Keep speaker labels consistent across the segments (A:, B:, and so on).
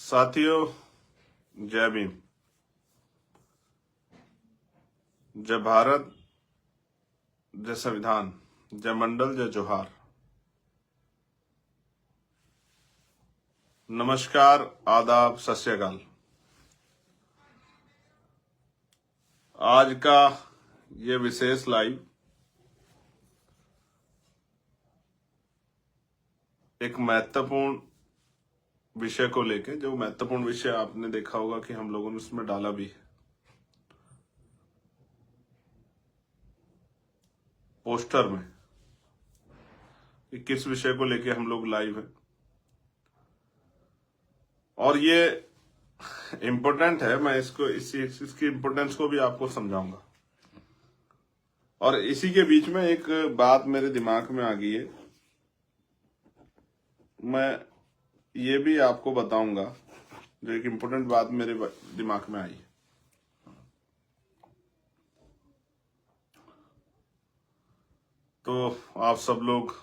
A: साथियों, जय भीम। जय भारत, जय संविधान, जय मंडल, जय जोहार। नमस्कार, आदाब, सत श्री अकाल। आज का ये विशेष लाइव एक महत्वपूर्ण विषय को लेके, जो महत्वपूर्ण विषय आपने देखा होगा कि हम लोगों ने उसमें डाला भी है पोस्टर में कि किस विषय को लेके हम लोग लाइव हैं। और ये इम्पोर्टेंट है, मैं इसकी इम्पोर्टेंस को भी आपको समझाऊंगा। और इसी के बीच में एक बात मेरे दिमाग में आ गई है, मैं ये भी आपको बताऊंगा, जो एक इम्पोर्टेंट बात मेरे दिमाग में आई। तो आप सब लोग,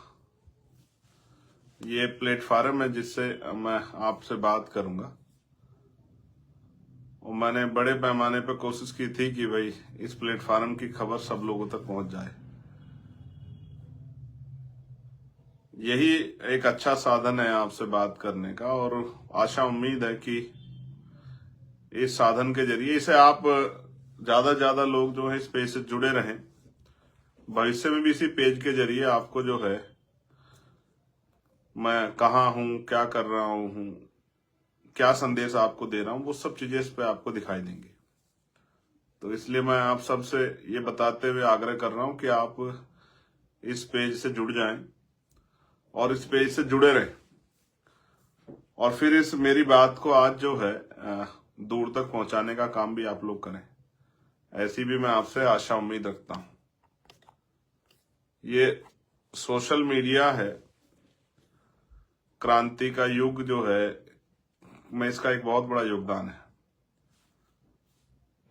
A: ये प्लेटफॉर्म है जिससे मैं आपसे बात करूंगा, और मैंने बड़े पैमाने पर कोशिश की थी कि भाई इस प्लेटफॉर्म की खबर सब लोगों तक पहुंच जाए। यही एक अच्छा साधन है आपसे बात करने का, और आशा उम्मीद है कि इस साधन के जरिए इसे आप ज्यादा लोग जो है इस पेज से जुड़े रहें। भविष्य में भी इसी पेज के जरिए आपको जो है, मैं कहाँ हूं, क्या कर रहा हूं, क्या संदेश आपको दे रहा हूं, वो सब चीजें इस पे आपको दिखाई देंगी। तो इसलिए मैं आप सबसे ये बताते हुए आग्रह कर रहा हूं कि आप इस पेज से जुड़ जाएं और इस पेज से जुड़े रहें, और फिर इस मेरी बात को आज जो है दूर तक पहुंचाने का काम भी आप लोग करें। ऐसी भी मैं आपसे आशा उम्मीद रखता हूं। ये सोशल मीडिया है, क्रांति का युग जो है, मैं इसका एक बहुत बड़ा योगदान है।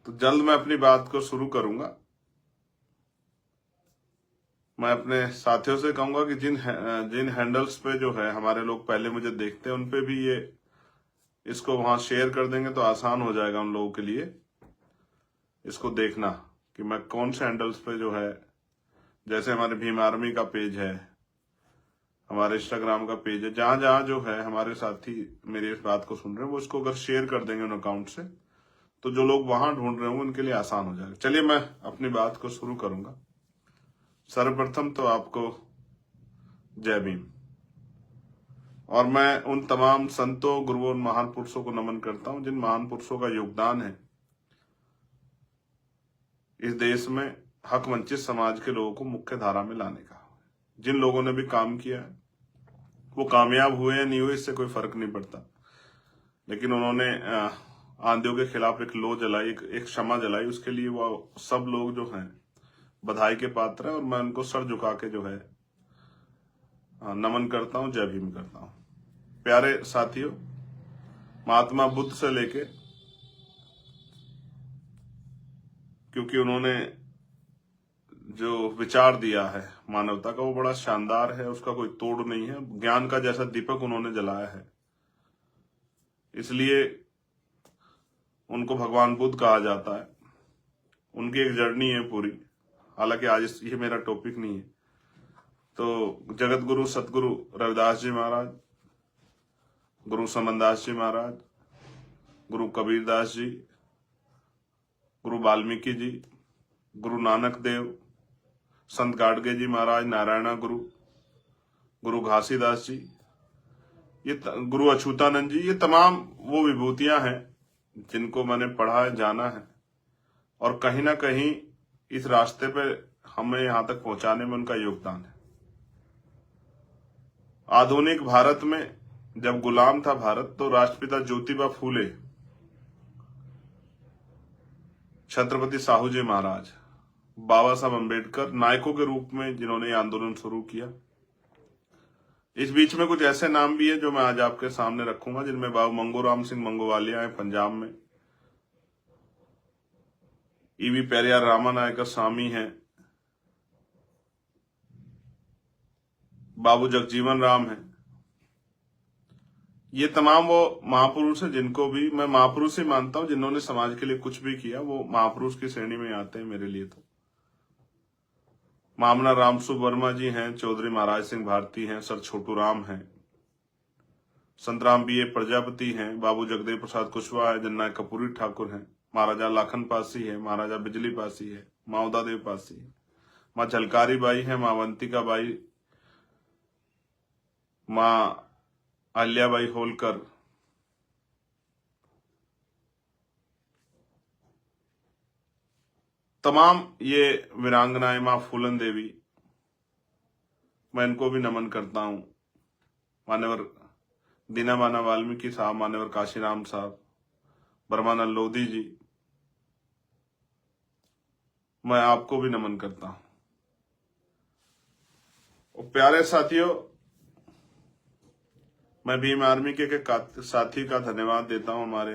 A: तो जल्द मैं अपनी बात को शुरू करूंगा। मैं अपने साथियों से कहूंगा कि जिन हैंडल्स पे जो है हमारे लोग पहले मुझे देखते हैं, उन पे भी ये इसको वहां शेयर कर देंगे तो आसान हो जाएगा उन लोगों के लिए इसको देखना कि मैं कौन से हैंडल्स पे जो है, जैसे हमारे भीम आर्मी का पेज है, हमारे इंस्टाग्राम का पेज है, जहां जहां जो है हमारे साथी मेरी इस बात को सुन रहे हैं, वो इसको अगर शेयर कर देंगे उन अकाउंट से, तो जो लोग वहां ढूंढ रहे होंगे उनके लिए आसान हो जाएगा। चलिए मैं अपनी बात को शुरू करूंगा। सर्वप्रथम तो आपको जय भीम, और मैं उन तमाम संतों, गुरुओं, महान पुरुषों को नमन करता हूं, जिन महान पुरुषों का योगदान है इस देश में हक वंचित समाज के लोगों को मुख्य धारा में लाने का। जिन लोगों ने भी काम किया है वो कामयाब हुए या नहीं हुए, इससे कोई फर्क नहीं पड़ता, लेकिन उन्होंने आंधियों के खिलाफ एक लो जलाई, एक क्षमा जलाई, उसके लिए वो सब लोग जो हैं बधाई के पात्र हैं, और मैं उनको सर झुका के जो है नमन करता हूं, जय भीम करता हूं। प्यारे साथियों, महात्मा बुद्ध से लेके, क्योंकि उन्होंने जो विचार दिया है मानवता का, वो बड़ा शानदार है, उसका कोई तोड़ नहीं है। ज्ञान का जैसा दीपक उन्होंने जलाया है, इसलिए उनको भगवान बुद्ध कहा जाता है। उनकी एक जर्नी है पूरी, हालांकि आज ये मेरा टॉपिक नहीं है। तो जगत गुरु सतगुरु रविदास जी महाराज, गुरु समनदास जी महाराज, गुरु कबीरदास जी, गुरु वाल्मीकि जी, गुरु नानक देव, संत गाडगे जी महाराज, नारायणा गुरु, गुरु घासीदास जी, ये गुरु अछूतानंद जी, ये तमाम वो विभूतियां हैं जिनको मैंने पढ़ा है, जाना है, और कहीं ना कहीं इस रास्ते पे हमें यहां तक पहुंचाने में उनका योगदान है। आधुनिक भारत में जब गुलाम था भारत, तो राष्ट्रपिता ज्योतिबा फूले, छत्रपति साहू जी महाराज, बाबा साहब अम्बेडकर नायकों के रूप में जिन्होंने आंदोलन शुरू किया। इस बीच में कुछ ऐसे नाम भी है जो मैं आज आपके सामने रखूंगा, जिनमें बाबू मंगूराम सिंह मंगोवालिया है पंजाब में, ईवी पेरियार रामानायकर स्वामी है, बाबू जगजीवन राम है, ये तमाम वो महापुरुष हैं जिनको भी मैं महापुरुष ही मानता हूं, जिन्होंने समाज के लिए कुछ भी किया वो महापुरुष की श्रेणी में आते हैं मेरे लिए। तो मामला रामसु वर्मा जी हैं, चौधरी महाराज सिंह भारती हैं, सर छोटू राम हैं, संतराम बी ए प्रजापति हैं, बाबू जगदेव प्रसाद कुशवाहा है, जननायक कपूरी ठाकुर हैं, महाराजा लाखन पासी है, महाराजा बिजली पासी है, माँ उदा देव पासी है, माँ झलकारी बाई है, माँ अवंतिका बाई, माँ अहिल्याबाई होलकर, तमाम ये वीरांगनाएं, माँ फूलन देवी, मैं इनको भी नमन करता हूं। मान्यवर दीनामाना वाल्मीकि साहब, मान्यवर काशीराम साहब, ब्रह्मानंद लोधी जी, मैं आपको भी नमन करता हूं। और प्यारे साथियों, मैं भीम आर्मी के साथी का धन्यवाद देता हूं, हमारे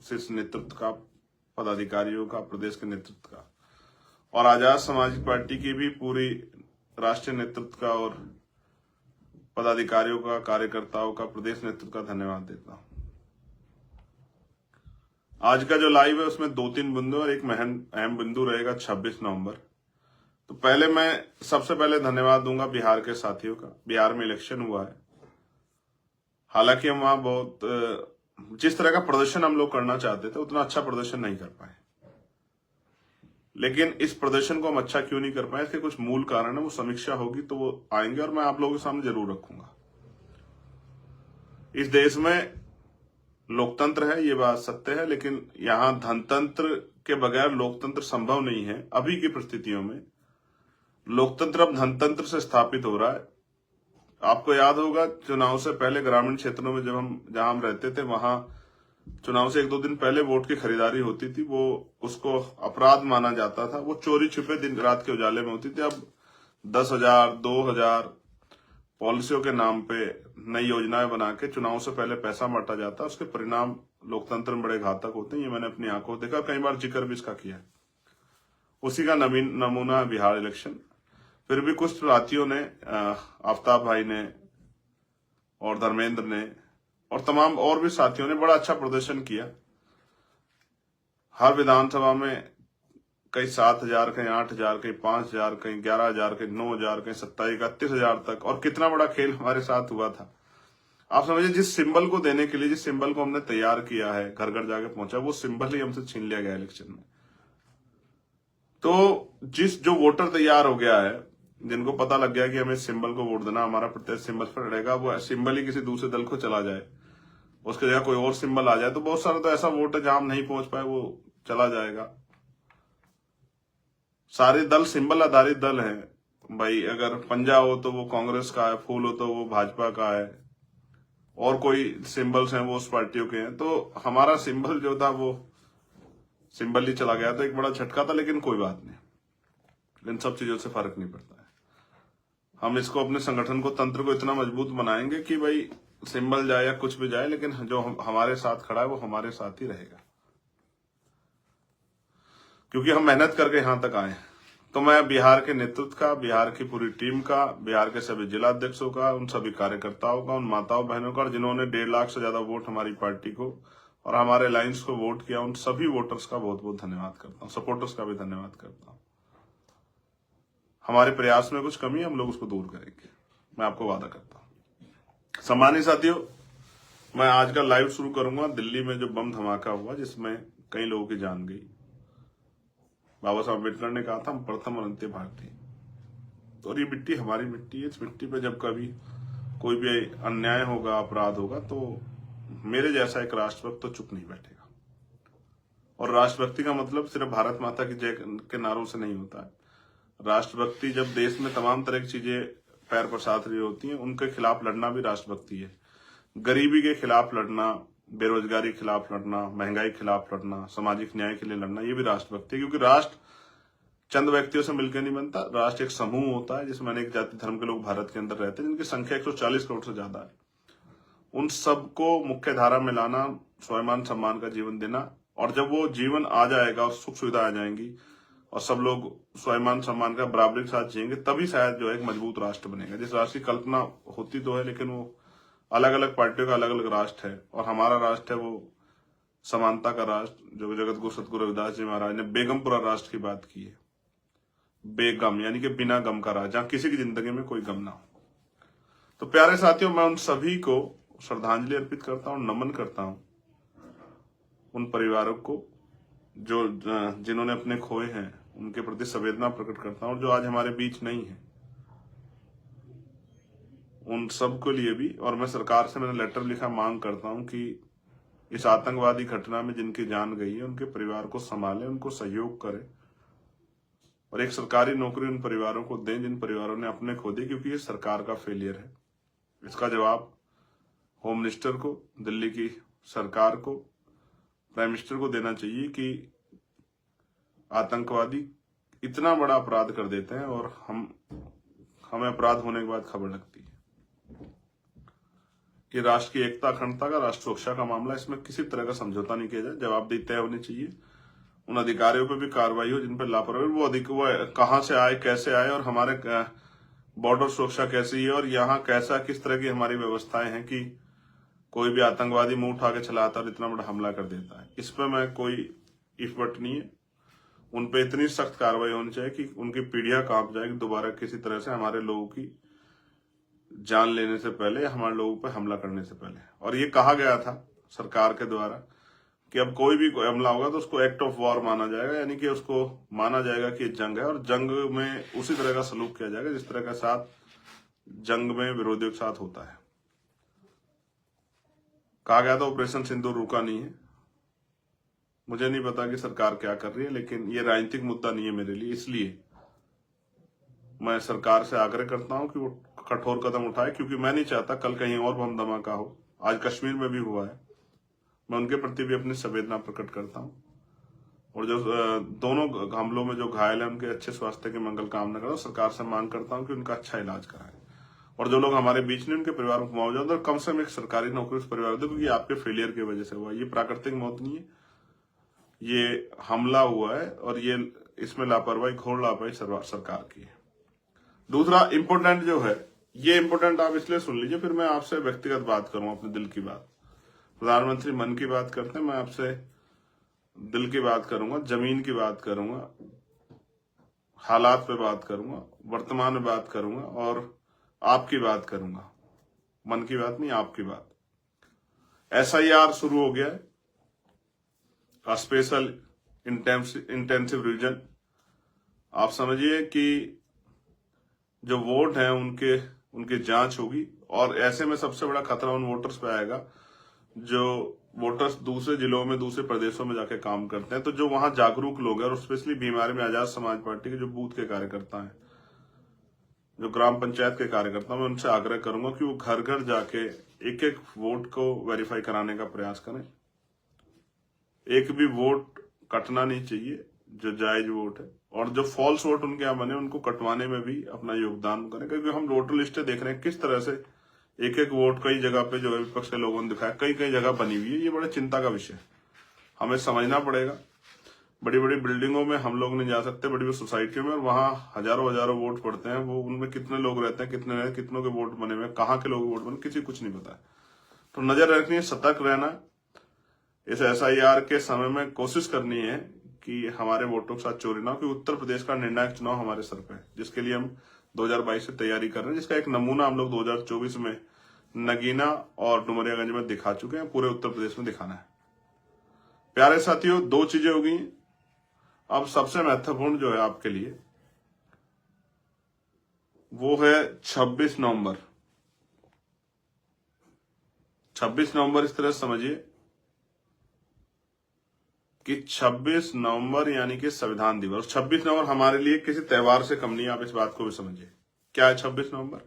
A: शीर्ष नेतृत्व का, पदाधिकारियों का, प्रदेश के नेतृत्व का, और आजाद समाजिक पार्टी की भी पूरी राष्ट्रीय नेतृत्व का और पदाधिकारियों का, कार्यकर्ताओं का, प्रदेश नेतृत्व का धन्यवाद देता हूं। आज का जो लाइव है उसमें 2-3 बिंदु और एक अहम बिंदु रहेगा 26 नवंबर। तो पहले मैं सबसे पहले धन्यवाद दूंगा बिहार के साथियों का। बिहार में इलेक्शन हुआ है, हालांकि हम वहां बहुत जिस तरह का प्रदर्शन हम लोग करना चाहते थे उतना अच्छा प्रदर्शन नहीं कर पाए, लेकिन इस प्रदर्शन को हम अच्छा क्यों नहीं कर पाए, इसके कुछ मूल कारण है। वो समीक्षा होगी तो वो आएंगे और मैं आप लोगों के सामने जरूर रखूंगा। इस देश में लोकतंत्र है, ये बात सत्य है, लेकिन यहां धनतंत्र के बगैर लोकतंत्र संभव नहीं है। अभी की परिस्थितियों में लोकतंत्र अब धनतंत्र से स्थापित हो रहा है। आपको याद होगा चुनाव से पहले ग्रामीण क्षेत्रों में जहां हम रहते थे, वहां चुनाव से 1-2 दिन पहले वोट की खरीदारी होती थी, वो उसको अपराध माना जाता था, वो चोरी छुपे दिन रात के उजाले में होती थी। अब 10,000 2,000 पॉलिसियों के नाम पे नई योजनाएं बना के चुनाव से पहले पैसा बांटा जाता है। उसके परिणाम लोकतंत्र में बड़े घातक होते हैं, ये मैंने अपनी आंखों देखा, कई बार जिक्र भी इसका किया। उसी का नमूना है बिहार इलेक्शन। फिर भी कुछ साथियों ने, आफ्ताब भाई ने और धर्मेंद्र ने और तमाम और भी साथियों ने बड़ा अच्छा प्रदर्शन किया। हर विधानसभा में कहीं 7,000, कहीं 8,000, कहीं 5,000, कहीं 11,000, कहीं 9,000, कहीं 27,000-31,000 तक, और कितना बड़ा खेल हमारे साथ हुआ था। आप समझिए, जिस सिंबल को देने के लिए, जिस सिंबल को हमने तैयार किया है, घर घर जाके पहुंचा, वो सिंबल ही हमसे छीन लिया गया इलेक्शन में। तो जो वोटर तैयार हो गया है, जिनको पता लग गया कि हमें सिंबल को वोट देना, हमारा प्रत्येक सिंबल पर रहेगा, वो सिंबल ही किसी दूसरे दल को चला जाए, उसके जगह कोई और सिंबल आ जाए, तो बहुत सारा तो ऐसा वोट है जहां हम नहीं पहुंच पाए, वो चला जाएगा। सारे दल सिंबल आधारित दल हैं भाई। अगर पंजा हो तो वो कांग्रेस का है, फूल हो तो वो भाजपा का है, और कोई सिंबल्स हैं वो उस पार्टियों के हैं। तो हमारा सिंबल जो था वो सिंबल ही चला गया, तो एक बड़ा झटका था, लेकिन कोई बात नहीं, इन सब चीजों से फर्क नहीं पड़ता है। हम इसको, अपने संगठन को, तंत्र को इतना मजबूत बनाएंगे कि भाई सिंबल जाए या कुछ भी जाए, लेकिन जो हमारे साथ खड़ा है वो हमारे साथ ही रहेगा, क्योंकि हम मेहनत करके यहां तक आए। तो मैं बिहार के नेतृत्व का, बिहार की पूरी टीम का, बिहार के सभी जिला अध्यक्षों का, उन सभी कार्यकर्ताओं का, उन माताओं बहनों का, जिन्होंने 1.5 लाख से ज्यादा वोट हमारी पार्टी को और हमारे अलायंस को वोट किया, उन सभी वोटर्स का बहुत बहुत धन्यवाद करता हूं। सपोर्टर्स का भी धन्यवाद करता हूं। हमारे प्रयास में कुछ कमी है, हम लोग उसको दूर करेंगे, मैं आपको वादा करता हूं। सम्मानित साथियों, मैं आज का लाइव शुरू करूंगा दिल्ली में जो बम धमाका हुआ, जिसमें कई लोगों की जान गई। बाबा साहब अम्बेडकर ने कहा था, हम प्रथम और अंत्य भारतीय, और ये मिट्टी हमारी मिट्टी है। इस मिट्टी पे जब कभी कोई भी अन्याय होगा, अपराध होगा, तो मेरे जैसा एक राष्ट्रभक्त तो चुप नहीं बैठेगा। और राष्ट्रभक्ति का मतलब सिर्फ भारत माता की जय के नारों से नहीं होता है। राष्ट्रभक्ति जब देश में तमाम तरह की चीजें पैर पसार रही होती हैं, उनके खिलाफ लड़ना भी राष्ट्रभक्ति है। गरीबी के खिलाफ लड़ना, बेरोजगारी के खिलाफ लड़ना, महंगाई के खिलाफ लड़ना, सामाजिक न्याय के लिए लड़ना, ये भी राष्ट्रभक्ति है। क्योंकि राष्ट्र चंद व्यक्तियों से मिलकर नहीं बनता, राष्ट्र एक समूह होता है जिसमें अनेक जाति धर्म के लोग भारत के अंदर रहते हैं, जिनकी संख्या 140 करोड़ से ज्यादा है। उन सबको मुख्य धारा में लाना, स्वाभिमान सम्मान का जीवन देना, और जब वो जीवन आ जाएगा और सुख सुविधा आ जाएंगी और सब लोग स्वाभिमान सम्मान का बराबरी के साथ जिएंगे, तभी शायद जो है एक मजबूत राष्ट्र बनेगा। जिस राष्ट्र की कल्पना होती तो है, लेकिन वो अलग अलग पार्टियों का अलग अलग राष्ट्र है, और हमारा राष्ट्र है वो समानता का राष्ट्र, जो जगत गुरु सतगुरु रविदास जी महाराज ने बेगमपुरा राष्ट्र की बात की है। बेगम यानी कि बिना गम का राष्ट्र, जहां किसी की जिंदगी में कोई गम ना हो। तो प्यारे साथियों, मैं उन सभी को श्रद्धांजलि अर्पित करता हूं, नमन करता हूं उन परिवारों को जो जिन्होंने अपने खोए हैं, उनके प्रति संवेदना प्रकट करता हूं, और जो आज हमारे बीच नहीं है उन सब के लिए भी। और मैं सरकार से मैंने लेटर लिखा, मांग करता हूं कि इस आतंकवादी घटना में जिनकी जान गई है उनके परिवार को संभालें, उनको सहयोग करें, और एक सरकारी नौकरी उन परिवारों को दें जिन परिवारों ने अपने खो दिए, क्योंकि ये सरकार का फेलियर है। इसका जवाब होम मिनिस्टर को, दिल्ली की सरकार को, प्राइम मिनिस्टर को देना चाहिए कि आतंकवादी इतना बड़ा अपराध कर देते हैं और हमें अपराध होने के बाद खबर लगती है। कि राष्ट्र की एकता, अखंडता का, राष्ट्र सुरक्षा का मामला, इसमें किसी तरह का समझौता नहीं किया जाए। जवाबदेही तय होनी चाहिए, उन अधिकारियों पर भी कार्रवाई हो जिन पर लापरवाही, वो कहां से आए, कैसे आए, और हमारे बॉर्डर सुरक्षा कैसी है, और यहाँ कैसा किस तरह की हमारी व्यवस्थाएं हैं कि कोई भी आतंकवादी मुंह उठा के चला आता है और इतना बड़ा हमला कर देता है। इस पर मैं कोई इफ बट नहीं है। उन पे इतनी सख्त कार्रवाई होनी चाहिए कि उनकी पीढ़ियां कांप जाए कि दोबारा किसी तरह से हमारे लोगों की जान लेने से पहले, हमारे लोगों पर हमला करने से पहले। और ये कहा गया था सरकार के द्वारा कि अब कोई भी हमला होगा तो उसको एक्ट ऑफ वॉर माना जाएगा, यानी कि उसको माना जाएगा कि जंग है, और जंग में उसी तरह का सलूक किया जाएगा जिस तरह का साथ जंग में विरोधियों के साथ होता है। कहा गया था ऑपरेशन सिंदूर रुका नहीं है। मुझे नहीं पता कि सरकार क्या कर रही है, लेकिन ये राजनीतिक मुद्दा नहीं है मेरे लिए, इसलिए मैं सरकार से आग्रह करता हूं कि वो कठोर कदम उठाए, क्योंकि मैं नहीं चाहता कल कहीं और बम धमाका हो। आज कश्मीर में भी हुआ है, मैं उनके प्रति भी अपनी संवेदना प्रकट करता हूं, और जो दोनों हमलों में जो घायल है उनके अच्छे स्वास्थ्य की मंगल कामना करता हूं। सरकार से मांग करता हूं कि उनका अच्छा इलाज कराएं, और जो लोग हमारे बीच नहीं, उनके परिवार को मुआवजा दो, कम से कम एक सरकारी नौकरी उस परिवार दो, क्योंकि आपके फेलियर की वजह से हुआ। ये प्राकृतिक मौत नहीं है, ये हमला हुआ है, और ये इसमें लापरवाही, घोर लापरवाही सरकार की है। दूसरा इंपोर्टेंट जो है, ये इंपोर्टेंट आप इसलिए सुन लीजिए, फिर मैं आपसे व्यक्तिगत बात करूं, अपने दिल की बात। प्रधानमंत्री मन की बात करते हैं, मैं आपसे दिल की बात करूंगा, जमीन की बात करूंगा, हालात पे बात करूंगा, वर्तमान में बात करूंगा, और आपकी बात करूंगा। मन की बात नहीं, आपकी बात। SIR शुरू हो गया है, स्पेशल इंटेंसिव रिवीजन। आप समझिए कि जो वोट हैं उनकी जांच होगी, और ऐसे में सबसे बड़ा खतरा उन वोटर्स पे आएगा जो वोटर्स दूसरे जिलों में, दूसरे प्रदेशों में जाके काम करते हैं। तो जो वहां जागरूक लोग हैं, और स्पेशली बीमारी में आजाद समाज पार्टी के जो बूथ के कार्यकर्ता हैं, जो ग्राम पंचायत के कार्यकर्ता, मैं उनसे आग्रह करूंगा कि वो घर घर जाके एक एक वोट को वेरीफाई कराने का प्रयास करें। एक भी वोट कटना नहीं चाहिए, जो जायज वोट है, और जो फॉल्स वोट उनके यहाँ बने उनको कटवाने में भी अपना योगदान करें, क्योंकि हम वोटर लिस्टें देख रहे हैं किस तरह से एक एक वोट कई जगह पे जो है विपक्ष के लोगों ने दिखाया, कई कई जगह बनी हुई है। ये बड़ा चिंता का विषय है, हमें समझना पड़ेगा। बड़ी बड़ी बिल्डिंगों में हम लोग नहीं जा सकते, बड़ी बड़ी सोसाइटियों में, और वहां हजारों हजारों वोट पड़ते हैं, वो उनमें कितने लोग रहते हैं, कितनों के वोट बने हुए, कहाँ के लोग वोट बने, किसी कुछ नहीं पता है। तो नजर रखनी है, सतर्क रहना। इस SIR के समय में कोशिश करनी है कि हमारे वोटों के साथ चोरी ना हो, क्योंकि उत्तर प्रदेश का निर्णायक चुनाव हमारे सर पे है, जिसके लिए हम 2022 से तैयारी कर रहे हैं, जिसका एक नमूना हम लोग 2024 में नगीना और डुमरियागंज में दिखा चुके हैं, पूरे उत्तर प्रदेश में दिखाना है। प्यारे साथियों, 2 चीजें हो गई। अब सबसे महत्वपूर्ण जो है आपके लिए वो है 26 नवंबर। 26 नवंबर इस तरह समझिए कि 26 नवंबर यानी कि संविधान दिवस। 26 नवंबर हमारे लिए किसी त्योहार से कम नहीं है, आप इस बात को भी समझिए। क्या है 26 नवंबर?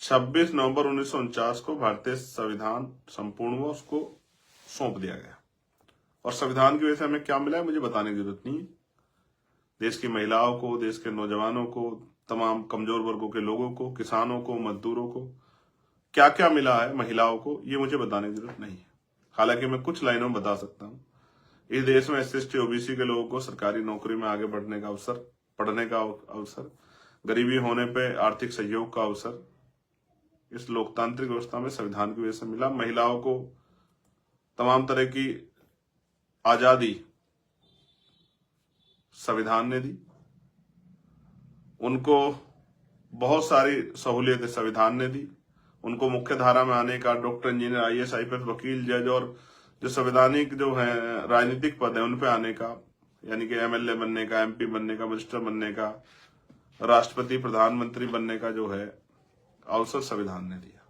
A: 26 नवंबर 1949 को भारतीय संविधान संपूर्ण हुआ, उसको सौंप दिया गया, और संविधान की वजह से हमें क्या मिला है मुझे बताने की जरूरत नहीं। देश की महिलाओं को, देश के नौजवानों को, तमाम कमजोर वर्गों के लोगों को, किसानों को, मजदूरों को क्या क्या मिला है, महिलाओं को, ये मुझे बताने की जरूरत नहीं है। हालांकि मैं कुछ लाइनों में बता सकता हूं। इस देश में SC OBC के लोगों को सरकारी नौकरी में आगे बढ़ने का अवसर, पढ़ने का अवसर, गरीबी होने पे आर्थिक सहयोग का अवसर, इस लोकतांत्रिक व्यवस्था में संविधान की वजह से मिला। महिलाओं को तमाम तरह की आजादी संविधान ने दी, उनको बहुत सारी सहूलियतें संविधान ने दी, उनको मुख्य धारा में आने का, डॉक्टर, इंजीनियर, आईएएस, आईपीएस, वकील, जज और जो संवैधानिक जो है राजनीतिक पद है उन पे आने का, यानी कि एमएलए बनने का, एमपी बनने का, मिनिस्टर बनने का, राष्ट्रपति, प्रधानमंत्री बनने का जो है अवसर संविधान ने दिया।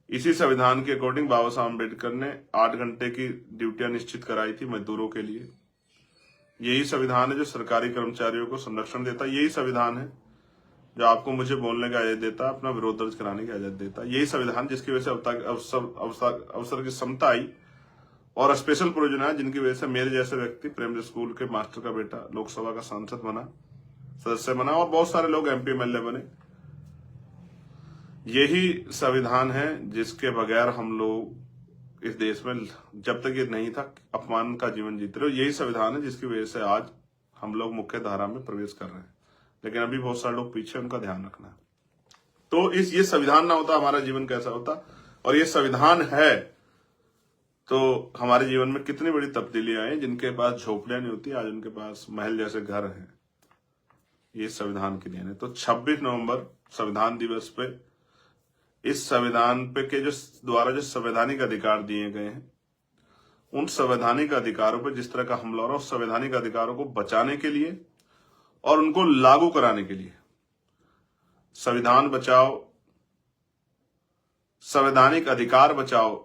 A: इसी संविधान के अकॉर्डिंग बाबा साहब अम्बेडकर ने 8 घंटे की ड्यूटियां निश्चित कराई थी मजदूरों के लिए। यही संविधान है जो सरकारी कर्मचारियों को संरक्षण देता, यही संविधान है जो आपको मुझे बोलने का आजादी देता, अपना विरोध दर्ज कराने की आजादी देता। यही संविधान जिसकी वजह से अवसर की समता आई और स्पेशल प्रोविजन है जिनकी वजह से मेरे जैसे व्यक्ति, प्रेम स्कूल के मास्टर का बेटा लोकसभा का सांसद बना, सदस्य बना और बहुत सारे लोग एमपी एमएलए बने। यही संविधान है जिसके बगैर हम लोग इस देश में जब तक ये नहीं था अपमान का जीवन जीते रहे। यही संविधान है जिसकी वजह से आज हम लोग मुख्य धारा में प्रवेश कर रहे हैं, लेकिन अभी बहुत सारे लोग पीछे, उनका ध्यान रखना है। तो ये संविधान ना होता हमारा जीवन कैसा होता, और ये संविधान है तो हमारे जीवन में कितनी बड़ी तब्दीलियां आई। जिनके पास झोपड़ियां नहीं होती आज उनके पास महल जैसे घर हैं, ये संविधान की देन है। तो 26 नवंबर संविधान दिवस पे इस संविधान पे के जो द्वारा जो संवैधानिक अधिकार दिए गए हैं, उन संवैधानिक अधिकारों पर जिस तरह का हमला हो रहा है, उस संवैधानिक अधिकारों को बचाने के लिए और उनको लागू कराने के लिए संविधान बचाओ, संवैधानिक अधिकार बचाओ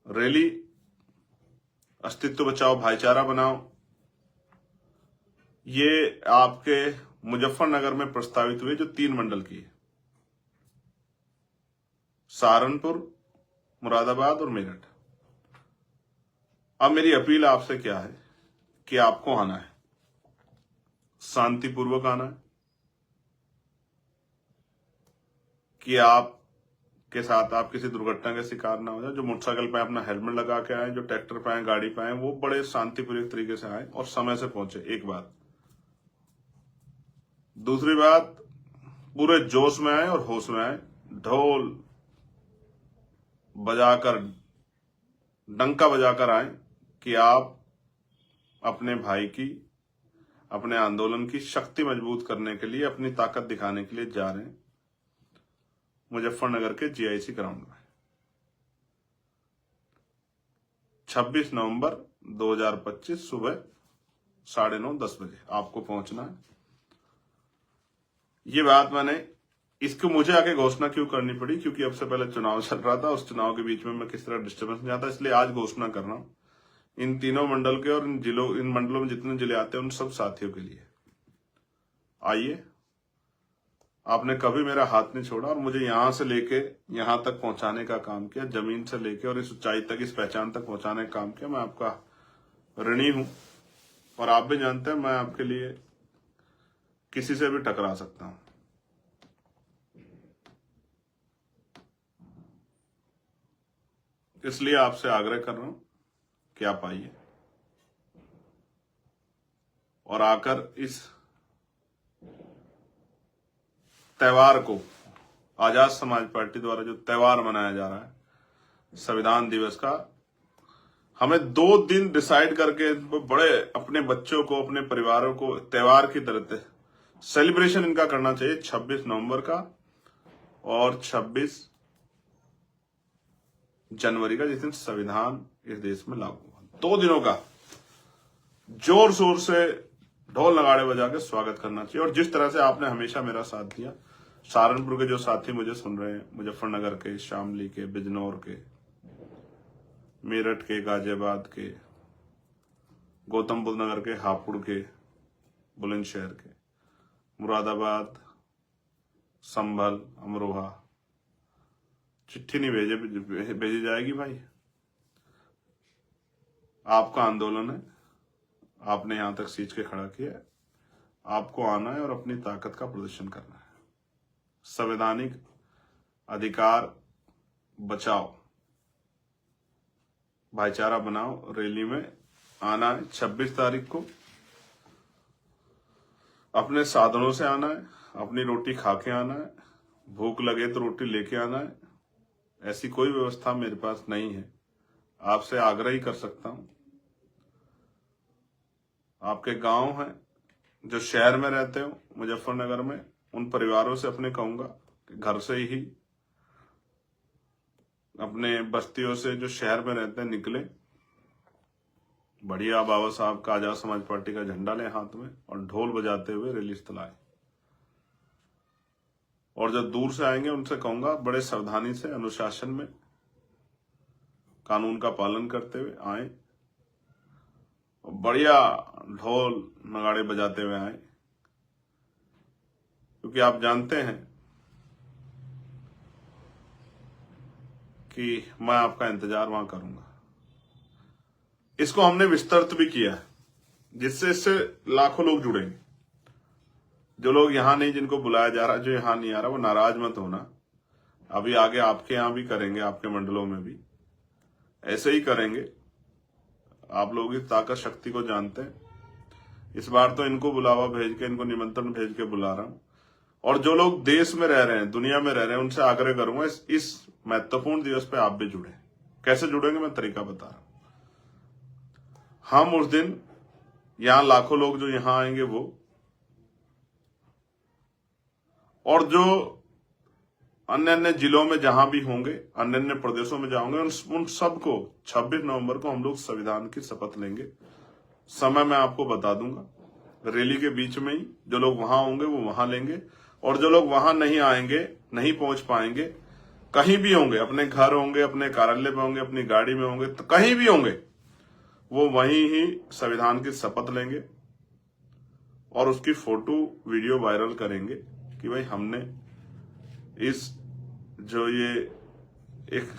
A: रैली, अस्तित्व बचाओ, भाईचारा बनाओ, ये आपके मुजफ्फरनगर में प्रस्तावित हुए जो 3 मंडल की है, सहारनपुर, मुरादाबाद और मेरठ। अब मेरी अपील आपसे क्या है कि आपको आना है, शांतिपूर्वक आना है, कि आप के साथ आप किसी दुर्घटना के शिकार ना हो जाए। जो मोटरसाइकिल पे अपना हेलमेट लगा के आए, जो ट्रैक्टर पे आए, गाड़ी पे आए, वो बड़े शांतिपूर्वक तरीके से आए और समय से पहुंचे। एक बात। दूसरी बात, पूरे जोश में आए और होश में आए, ढोल बजाकर, डंका बजाकर आए कि आप अपने भाई की, अपने आंदोलन की शक्ति मजबूत करने के लिए, अपनी ताकत दिखाने के लिए जा रहे हैं मुजफ्फरनगर के जीआईसी ग्राउंड में। 26 नवंबर 2025 सुबह 9:30-10 बजे आपको पहुंचना है। ये बात इसको मुझे आके घोषणा क्यों करनी पड़ी, क्योंकि अब से पहले चुनाव चल रहा था, उस चुनाव के बीच में मैं किस तरह डिस्टर्बेंस नहीं आता, इसलिए आज घोषणा कर रहा हूं इन तीनों मंडल के और इन मंडलों में जितने जिले आते हैं उन सब साथियों के लिए। आइए, आपने कभी मेरा हाथ नहीं छोड़ा और मुझे यहां से लेके यहां तक पहुंचाने का काम किया, जमीन से लेके और इस ऊंचाई तक, इस पहचान तक पहुंचाने का काम किया। मैं आपका ऋणी हूं और आप भी जानते हैं मैं आपके लिए किसी से भी टकरा सकता हूं। इसलिए आपसे आग्रह कर रहा हूं कि आप आइए और आकर इस त्योहार को, आजाद समाज पार्टी द्वारा जो त्योहार मनाया जा रहा है संविधान दिवस का, हमें 2 दिन डिसाइड करके बड़े अपने बच्चों को, अपने परिवारों को त्योहार की तरह सेलिब्रेशन इनका करना चाहिए। 26 नवंबर का और 26 जनवरी का, जिस दिन संविधान इस देश में लागू हुआ। 2 दिनों का जोर शोर से ढोल नगाड़े बजा के स्वागत करना चाहिए। और जिस तरह से आपने हमेशा मेरा साथ दिया, सहारनपुर के जो साथी मुझे सुन रहे हैं, मुजफ्फरनगर के, शामली के, बिजनौर के, मेरठ के, गाजियाबाद के, गौतम बुद्ध नगर के, हापुड़ के, बुलंदशहर के, मुरादाबाद, संभल, अमरोहा, चिट्ठी नहीं भेजी जाएगी भाई। आपका आंदोलन है, आपने यहां तक सींच के खड़ा किया है, आपको आना है और अपनी ताकत का प्रदर्शन करना है। संवैधानिक अधिकार बचाओ, भाईचारा बनाओ, रैली में आना है। 26 तारीख को अपने साधनों से आना है, अपनी रोटी खा के आना है, भूख लगे तो रोटी लेके आना है। ऐसी कोई व्यवस्था मेरे पास नहीं है। आपसे आग्रह ही कर सकता हूं, आपके गांव हैं जो शहर में रहते हो मुजफ्फरनगर में, उन परिवारों से अपने कहूंगा कि घर से ही अपने बस्तियों से जो शहर में रहते हैं निकले, बढ़िया बाबा साहब का आजाद समाज पार्टी का झंडा लें हाथ में और ढोल बजाते हुए रैली स्थल आए। और जो दूर से आएंगे उनसे कहूंगा बड़े सावधानी से, अनुशासन में, कानून का पालन करते हुए आए, बढ़िया ढोल नगाड़े बजाते हुए आए, क्योंकि आप जानते हैं कि मैं आपका इंतजार वहां करूंगा। इसको हमने विस्तृत भी किया है, जिससे इससे लाखों लोग जुड़ेंगे। जो लोग यहां नहीं, जिनको बुलाया जा रहा, जो यहां नहीं आ रहा, वो नाराज मत होना। अभी आगे आपके यहां भी करेंगे, आपके मंडलों में भी ऐसे ही करेंगे। आप लोग इस ताकत शक्ति को जानते हैं। इस बार तो इनको बुलावा भेज के, इनको निमंत्रण भेज के बुला रहा हूं। और जो लोग देश में रह रहे हैं, दुनिया में रह रहे हैं, उनसे आग्रह करूंगा इस महत्वपूर्ण दिवस पे आप भी जुड़े। कैसे जुड़ेंगे मैं तरीका बता रहा हूं। हम उस दिन यहां लाखों लोग जो यहां आएंगे वो, और जो अन्य अन्य जिलों में जहां भी होंगे, अन्य अन्य प्रदेशों में जाओगे, उन सबको 26 नवंबर को हम लोग संविधान की शपथ लेंगे। समय मैं आपको बता दूंगा। रैली के बीच में ही जो लोग वहां होंगे वो वहां लेंगे, और जो लोग वहां नहीं आएंगे, नहीं पहुंच पाएंगे, कहीं भी होंगे, अपने घर होंगे, अपने कार्यालय में होंगे, अपनी गाड़ी में होंगे, तो कहीं भी होंगे, वो वहीं ही संविधान की शपथ लेंगे और उसकी फोटो वीडियो वायरल करेंगे कि भाई हमने इस जो ये एक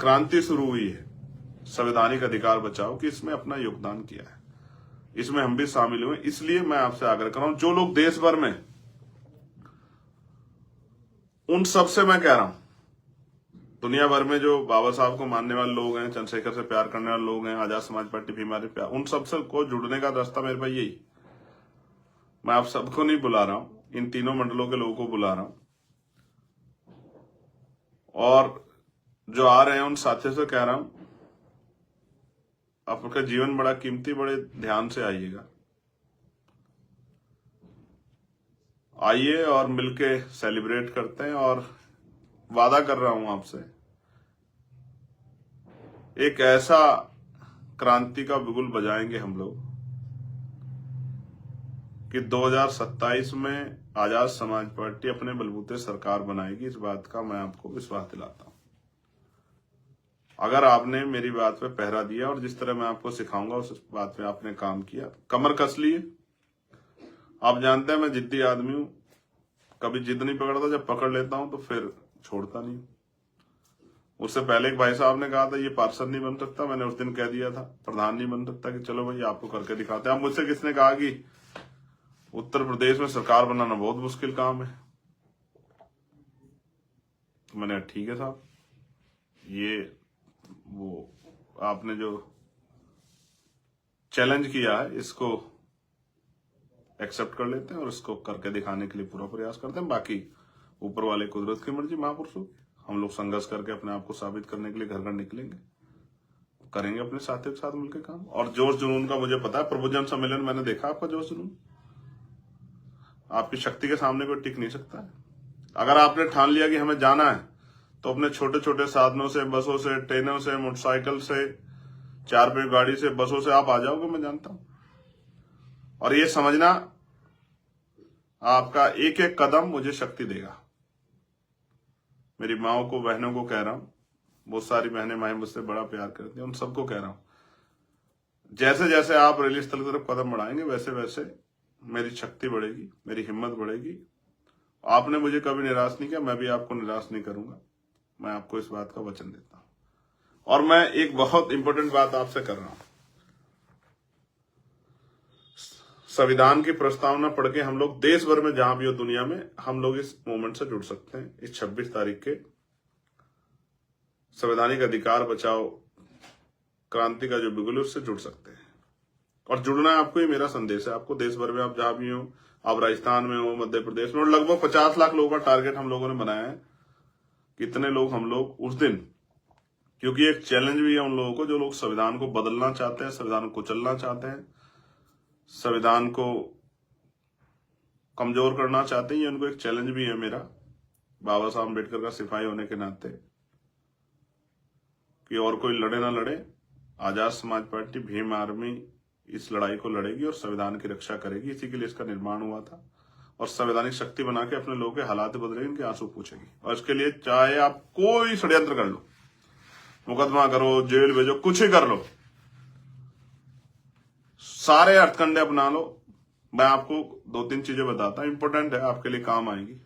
A: क्रांति शुरू हुई है संवैधानिक अधिकार बचाओ की, इसमें अपना योगदान किया है, इसमें हम भी शामिल हुए। इसलिए मैं आपसे आग्रह कर रहा हूं, जो लोग देश भर में, उन सब से मैं कह रहा हूं, दुनिया भर में जो बाबा साहब को मानने वाले लोग हैं, चंद्रशेखर से प्यार करने वाले लोग हैं, आजाद समाज पार्टी भी हमारे प्यार, उन सबसे को जुड़ने का रास्ता मेरे पास यही। मैं आप सबको नहीं बुला रहा हूं, इन तीनों मंडलों के लोगों को बुला रहा हूं। और जो आ रहे हैं उन साथियों से कह रहा हूं, आपका जीवन बड़ा कीमती, बड़े ध्यान से आइएगा। आइए और मिलके सेलिब्रेट करते हैं। और वादा कर रहा हूं आपसे, एक ऐसा क्रांति का बिगुल बजाएंगे हम लोग कि 2027 में आजाद समाज पार्टी अपने बलबूते सरकार बनाएगी। इस बात का मैं आपको विश्वास दिलाता हूं। अगर आपने मेरी बात पे पहरा दिया और जिस तरह मैं आपको सिखाऊंगा उस बात पे आपने काम किया, कमर कस लिए। आप जानते हैं मैं जिद्दी आदमी हूं, कभी जिद नहीं पकड़ता, जब पकड़ लेता हूं तो फिर छोड़ता नहीं। उससे पहले एक भाई साहब ने कहा था ये पार्षद नहीं बन सकता, मैंने उस दिन कह दिया था प्रधान नहीं बन सकता, कि चलो भाई आपको करके दिखाते हैं। अब मुझसे किसने कहा कि उत्तर प्रदेश में सरकार बनाना बहुत मुश्किल काम है, तो मैंने ठीक है साहब, ये वो आपने जो चैलेंज किया है इसको एक्सेप्ट कर लेते हैं और इसको करके दिखाने के लिए पूरा प्रयास करते हैं। बाकी ऊपर वाले कुदरत की मर्जी, महापुरुषों की। हम लोग संघर्ष करके अपने आप को साबित करने के लिए घर घर निकलेंगे, करेंगे अपने साथियों के साथ मिलकर काम। और जोश जुनून का मुझे पता है, प्रबुद्धजन सम्मेलन मैंने देखा आपका जोश जुनून, आपकी शक्ति के सामने कोई टिक नहीं सकता है। अगर आपने ठान लिया कि हमें जाना है तो अपने छोटे छोटे साधनों से, बसों से, ट्रेनों से, मोटरसाइकिल से, 4 पहिया गाड़ी से, बसों से आप आ जाओगे, मैं जानता हूं। और ये समझना, आपका एक एक कदम मुझे शक्ति देगा। मेरी माओ को, बहनों को कह रहा हूं, बहुत सारी बहनें माएं मुझसे बड़ा प्यार करती हैं, उन सबको कह रहा हूं, जैसे जैसे आप रैली स्थल की तरफ कदम बढ़ाएंगे वैसे वैसे मेरी शक्ति बढ़ेगी, मेरी हिम्मत बढ़ेगी। आपने मुझे कभी निराश नहीं किया, मैं भी आपको निराश नहीं करूंगा, मैं आपको इस बात का वचन देता हूं। और मैं एक बहुत इंपॉर्टेंट बात आपसे कर रहा हूं, संविधान की प्रस्तावना पढ़ के हम लोग देश भर में जहां भी हो दुनिया में, हम लोग इस मूवमेंट से जुड़ सकते हैं। इस 26 तारीख के संवैधानिक अधिकार बचाओ क्रांति का जो बिगुल है उससे जुड़ सकते हैं। और जुड़ना है आपको, ये मेरा संदेश है आपको। देश भर में आप जहां भी हो, आप राजस्थान में हो, मध्य प्रदेश में, और लगभग 50 लाख लोगों का टारगेट हम लोगों ने बनाया है। कितने लोग हम लोग उस दिन, क्योंकि एक चैलेंज भी है उन लोगों को जो लोग संविधान को बदलना चाहते हैं, संविधान को कुचलना चाहते हैं, संविधान को कमजोर करना चाहते हैं। ये उनको एक चैलेंज भी है मेरा, बाबा साहब अम्बेडकर का सिपाही होने के नाते, कि और कोई लड़े ना लड़े, आजाद समाज पार्टी, भीम आर्मी इस लड़ाई को लड़ेगी और संविधान की रक्षा करेगी। इसी के लिए इसका निर्माण हुआ था, और संवैधानिक शक्ति बना के अपने लोगों के हालात बदलेगी, इनके आंसू पूछेगी। और इसके लिए चाहे आप कोई षड्यंत्र कर लो, मुकदमा करो, जेल भेजो, कुछ ही कर लो, सारे हथकंडे अपना लो। मैं आपको 2-3 चीजें बताता हूं, इंपॉर्टेंट है, आपके लिए काम आएगी।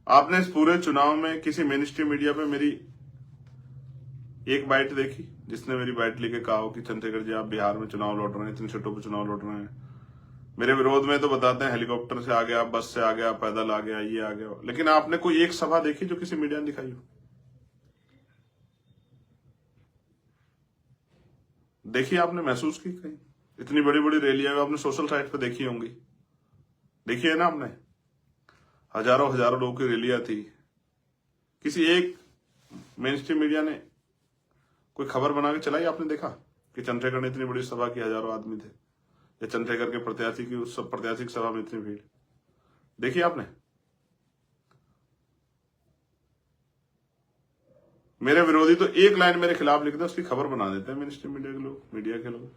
A: आपने इस पूरे चुनाव में किसी मेन स्ट्रीम मीडिया पे मेरी एक बाइट देखी जिसने मेरी बाइट लेके कहा हो कि चंद्रशेखर जी आप बिहार में चुनाव लड़ रहे हैं, इतनी सीटों पर चुनाव लड़ रहे हैं। मेरे विरोध में तो बताते हैं हेलीकॉप्टर से आ गया, बस से आ गया, पैदल आ गया, ये आ गया, लेकिन आपने कोई एक सभा देखी जो किसी मीडिया ने दिखाई हो? देखिए, आपने महसूस की कहीं? इतनी बड़ी बड़ी रैलियां आपने सोशल साइट पे देखी होंगी, देखिए ना आपने, हजारों हजारों लोगों की रैलियां थी। किसी एक मेन स्ट्रीम मीडिया ने कोई खबर बना के चलाई? आपने देखा कि चंद्रशेखर ने इतनी बड़ी सभा की, हजारों आदमी थे, या चंद्रशेखर के प्रत्याशी की उस प्रत्याशी की सभा में इतनी भीड़ देखी आपने? मेरे विरोधी तो एक लाइन मेरे खिलाफ लिखते हैं, उसकी खबर बना देते हैं मेन स्ट्रीम मीडिया के लोग, मीडिया के लोग,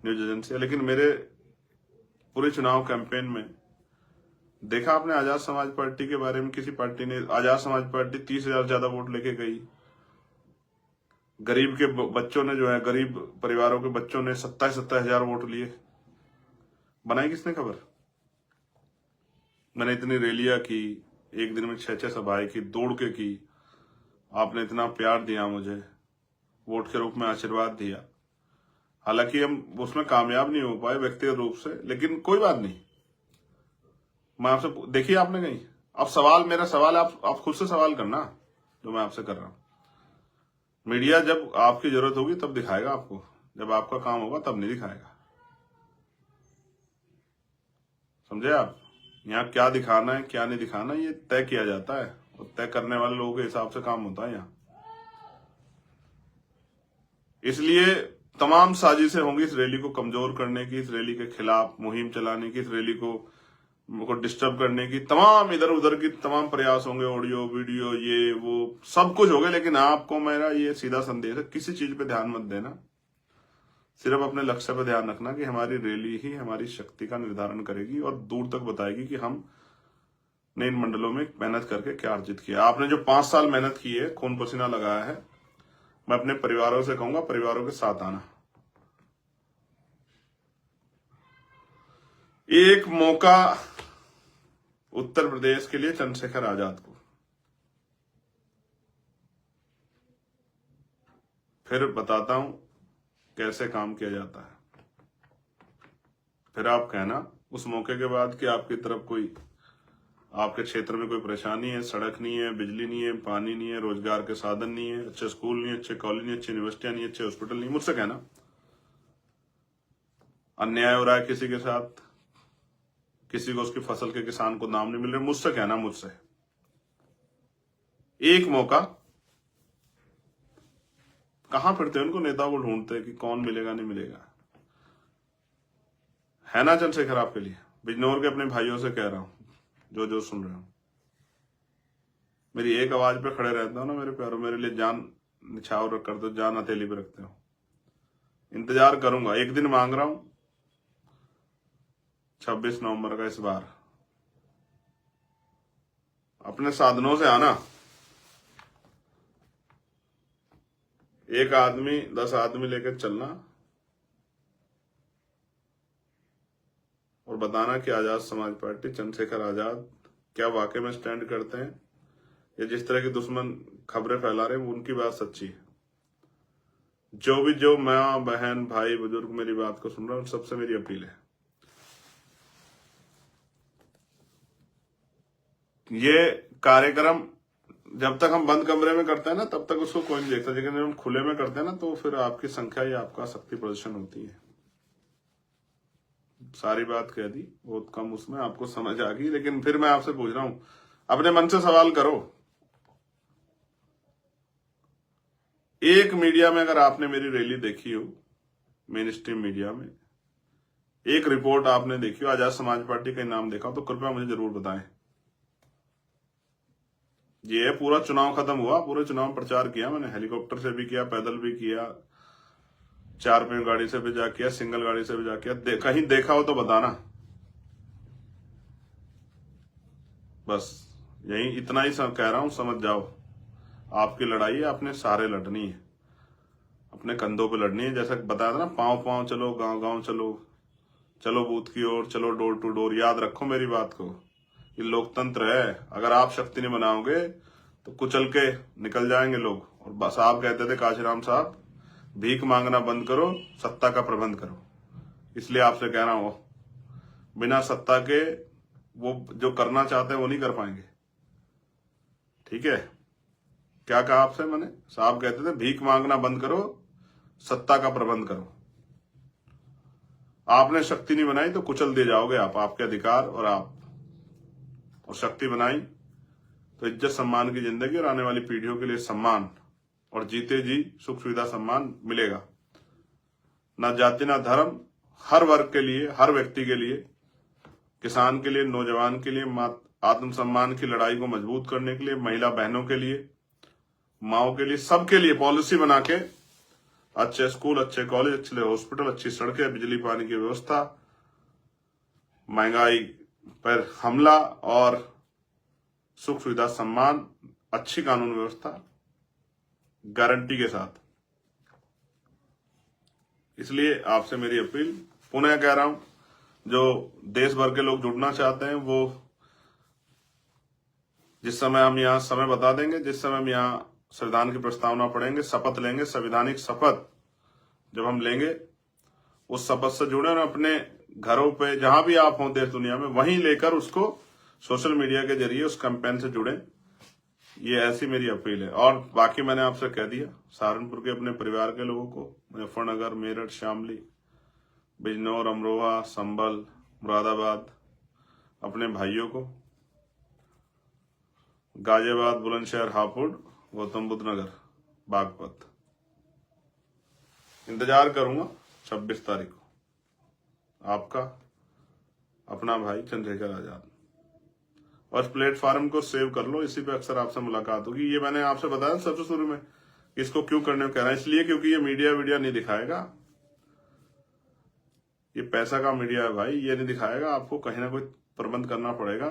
A: न्यूज एजेंसियां। लेकिन मेरे पूरे चुनाव कैंपेन में देखा आपने आजाद समाज पार्टी के बारे में, किसी पार्टी ने, आजाद समाज पार्टी 30,000 ज्यादा वोट लेके गई। गरीब के बच्चों ने जो है, गरीब परिवारों के बच्चों ने 27,000 वोट लिए। बनाई किसने खबर? मैंने इतनी रैलियां की, एक दिन में 6-6 सभाएं की, दौड़ के की। आपने इतना प्यार दिया मुझे, वोट के रूप में आशीर्वाद दिया। हालांकि हम उसमें कामयाब नहीं हो पाए व्यक्तिगत रूप से, लेकिन कोई बात नहीं। मैं आपसे, देखिए आपने कहीं, अब सवाल, मेरा सवाल आप खुद से सवाल करना जो मैं आपसे कर रहा हूं। मीडिया जब आपकी जरूरत होगी तब दिखाएगा आपको, जब आपका काम होगा तब नहीं दिखाएगा। समझे आप? यहाँ क्या दिखाना है क्या नहीं दिखाना, ये तय किया जाता है, और तय करने वाले लोगों के हिसाब से काम होता है यहाँ। इसलिए तमाम साजिशें होंगी इस रैली को कमजोर करने की, इस रैली के खिलाफ मुहिम चलाने की, इस रैली को डिस्टर्ब करने की, तमाम इधर उधर की तमाम प्रयास होंगे, ऑडियो वीडियो ये वो सब कुछ होगा। लेकिन आपको मेरा ये सीधा संदेश है, किसी चीज पे ध्यान मत देना, सिर्फ अपने लक्ष्य पर ध्यान रखना कि हमारी रैली ही हमारी शक्ति का निर्धारण करेगी और दूर तक बताएगी कि हम ने इन मंडलों में मेहनत करके क्या अर्जित किया। आपने जो 5 साल मेहनत की है, खून पसीना लगाया है, मैं अपने परिवारों से कहूंगा परिवारों के साथ आना। एक मौका उत्तर प्रदेश के लिए चंद्रशेखर आजाद को, फिर बताता हूं कैसे काम किया जाता है। फिर आप कहना उस मौके के बाद कि आपकी तरफ कोई, आपके क्षेत्र में कोई परेशानी है, सड़क नहीं है, बिजली नहीं है, पानी नहीं है, रोजगार के साधन नहीं है, अच्छे स्कूल नहीं, अच्छे कॉलेज नहीं, अच्छी यूनिवर्सिटियां नहीं, अच्छे हॉस्पिटल नहीं, मुझसे कहना। अन्याय हो रहा है किसी के साथ, किसी को उसकी फसल के किसान को दाम नहीं मिल रहे, मुझसे कहना। मुझसे एक मौका, कहां फिरते हैं उनको नेताओं को ढूंढते कि कौन मिलेगा नहीं मिलेगा, है ना चंद्रशेखर आपके लिए? बिजनौर के अपने भाइयों से कह रहा हूं, जो सुन रहे हो, मेरी एक आवाज पे खड़े रहते हो ना मेरे प्यारों, मेरे लिए जान निछावर कर दो, जान हथेली पे रखते हो। इंतजार करूंगा, एक दिन मांग रहा हूं, 26 नवंबर का इस बार। अपने साधनों से आना, एक आदमी 10 आदमी लेकर चलना और बताना कि आजाद समाज पार्टी, चंद्रशेखर आजाद क्या वाकई में स्टैंड करते हैं, या जिस तरह के दुश्मन खबरें फैला रहे हैं वो उनकी बात सच्ची है। जो माँ बहन भाई बुजुर्ग मेरी बात को सुन रहा हूं, सबसे मेरी अपील है, ये कार्यक्रम जब तक हम बंद कमरे में करते हैं ना तब तक उसको कोई नहीं देखता, लेकिन जब हम खुले में करते हैं ना तो फिर आपकी संख्या या आपका शक्ति प्रदर्शन होती है। सारी बात कह दी, बहुत कम उसमें आपको समझ आ गई। लेकिन फिर मैं आपसे पूछ रहा हूं, अपने मन से सवाल करो। एक मीडिया में अगर आपने मेरी रैली देखी हो, मेन स्ट्रीम मीडिया में एक रिपोर्ट आपने देखी हो, आजाद समाज पार्टी का नाम देखा हो, तो कृपया मुझे जरूर बताएं। ये पूरा चुनाव खत्म हुआ, पूरे चुनाव में प्रचार किया मैंने, हेलीकॉप्टर से भी किया, पैदल भी किया, 4 पहिया गाड़ी से भी जा किया, सिंगल गाड़ी से भी जा किया। कहीं देखा हो तो बताना। बस यही इतना ही कह रहा हूं, समझ जाओ। आपकी लड़ाई है, आपने सारे लड़नी है, अपने कंधों पे लड़नी है। जैसा बताया था ना, पांव पांव चलो, गांव गांव चलो, चलो बूथ की ओर, चलो डोर टू डोर। याद रखो मेरी बात को, ये लोकतंत्र है। अगर आप शक्ति नहीं बनाओगे तो कुचल के निकल जाएंगे लोग। और बस आप कहते थे काशीराम साहब, भीख मांगना बंद करो, सत्ता का प्रबंध करो। इसलिए आपसे कह रहा हूं, बिना सत्ता के वो जो करना चाहते हैं वो नहीं कर पाएंगे। ठीक है, क्या कहा आपसे मैंने? साहब कहते थे भीख मांगना बंद करो, सत्ता का प्रबंध करो। आपने शक्ति नहीं बनाई तो कुचल दिए जाओगे आप, आपके अधिकार और शक्ति बनाई तो इज्जत सम्मान की जिंदगी और आने वाली पीढ़ियों के लिए सम्मान, और जीते जी सुख सुविधा सम्मान मिलेगा। ना जाति ना धर्म, हर वर्ग के लिए, हर व्यक्ति के लिए, किसान के लिए, नौजवान के लिए, आत्मसम्मान की लड़ाई को मजबूत करने के लिए, महिला बहनों के लिए, माओ के लिए, सबके लिए पॉलिसी बना के अच्छे स्कूल, अच्छे कॉलेज, अच्छे हॉस्पिटल, अच्छी सड़कें, बिजली पानी की व्यवस्था, महंगाई पर हमला और सुख सुविधा सम्मान, अच्छी कानून व्यवस्था गारंटी के साथ। इसलिए आपसे मेरी अपील, पुनः कह रहा हूं, जो देश भर के लोग जुड़ना चाहते हैं वो जिस समय हम यहाँ समय बता देंगे, जिस समय हम यहाँ संविधान की प्रस्तावना पढ़ेंगे, शपथ लेंगे, संवैधानिक शपथ जब हम लेंगे, उस शपथ से जुड़े और अपने घरों पे जहां भी आप हों देश दुनिया में, वहीं लेकर उसको सोशल मीडिया के जरिए उस कैंपेन से जुड़े। ये ऐसी मेरी अपील है। और बाकी मैंने आपसे कह दिया, सहारनपुर के अपने परिवार के लोगों को, मुजफ्फरनगर, मेरठ, शामली, बिजनौर, अमरोहा, संभल, मुरादाबाद, अपने भाइयों को, गाजियाबाद, बुलंदशहर, हापुड़, गौतम बुद्ध नगर, बागपत, इंतजार करूंगा 26 तारीख को। आपका अपना भाई चंद्रशेखर आजाद। और प्लेटफॉर्म को सेव कर लो, इसी पे अक्सर आपसे मुलाकात होगी। ये मैंने आपसे बताया सबसे शुरू में, इसको क्यों करने को कह रहा है, इसलिए क्योंकि ये मीडिया नहीं दिखाएगा, ये पैसा का मीडिया है भाई, ये नहीं दिखाएगा। आपको कहीं ना कोई प्रबंध करना पड़ेगा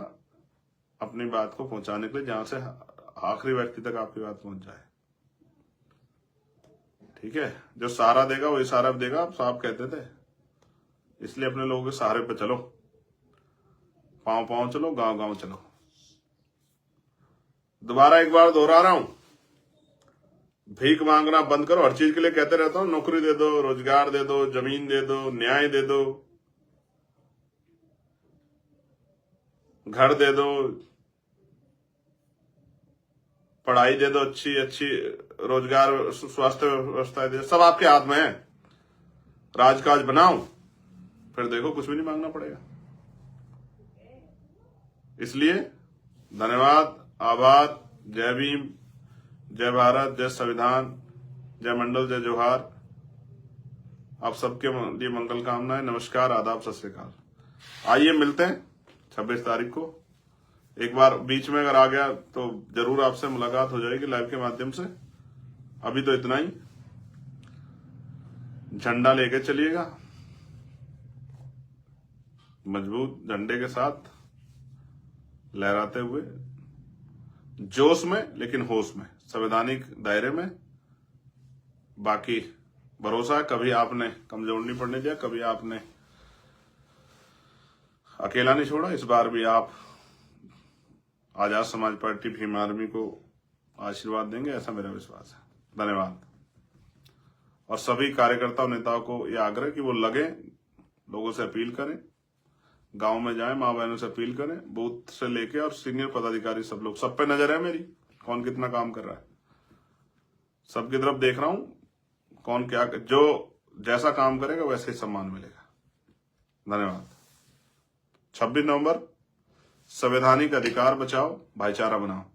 A: अपनी बात को पहुंचाने के लिए, जहां से आखिरी व्यक्ति तक आपकी बात पहुंच जाए। ठीक है, जो सहारा देगा वो इशारा भी देगा, आप साहब कहते थे। इसलिए अपने लोगों के सहारे पे चलो, पांव पांव चलो, गांव गांव चलो। दोबारा एक बार दोहरा रहा हूं, भीख मांगना बंद करो। हर चीज के लिए कहते रहता हूं, नौकरी दे दो, रोजगार दे दो, जमीन दे दो, न्याय दे दो, घर दे दो, पढ़ाई दे दो, अच्छी अच्छी रोजगार, स्वास्थ्य व्यवस्था दे, सब आपके हाथ में है। राजकाज बनाओ, फिर देखो कुछ भी नहीं मांगना पड़ेगा। इसलिए धन्यवाद, आभार, जय भीम, जय भारत, जय संविधान, जय मंडल, जय जोहार। आप सबके लिए मंगल कामनाएं। नमस्कार, आदाब, सत श्री अकाल। आइए मिलते हैं 26 तारीख को। एक बार बीच में अगर आ गया तो जरूर आपसे मुलाकात हो जाएगी लाइव के माध्यम से। अभी तो इतना ही, झंडा लेके चलिएगा, मजबूत झंडे के साथ लहराते हुए, जोश में लेकिन होश में, संवैधानिक दायरे में। बाकी भरोसा है, कभी आपने कमजोर नहीं पड़ने दिया, कभी आपने अकेला नहीं छोड़ा। इस बार भी आप आजाद समाज पार्टी भीम आर्मी को आशीर्वाद देंगे, ऐसा मेरा विश्वास है। धन्यवाद। और सभी कार्यकर्ता और नेताओं को यह आग्रह कि वो लगे, लोगों से अपील करें, गांव में जाएं, मां बहनों से अपील करें, बूथ से लेके और सीनियर पदाधिकारी सब लोग, सब पे नजर है मेरी, कौन कितना काम कर रहा है, सबकी तरफ देख रहा हूं, कौन क्या, जो जैसा काम करेगा वैसे ही सम्मान मिलेगा। धन्यवाद। 26 नवंबर, संवैधानिक अधिकार बचाओ, भाईचारा बनाओ।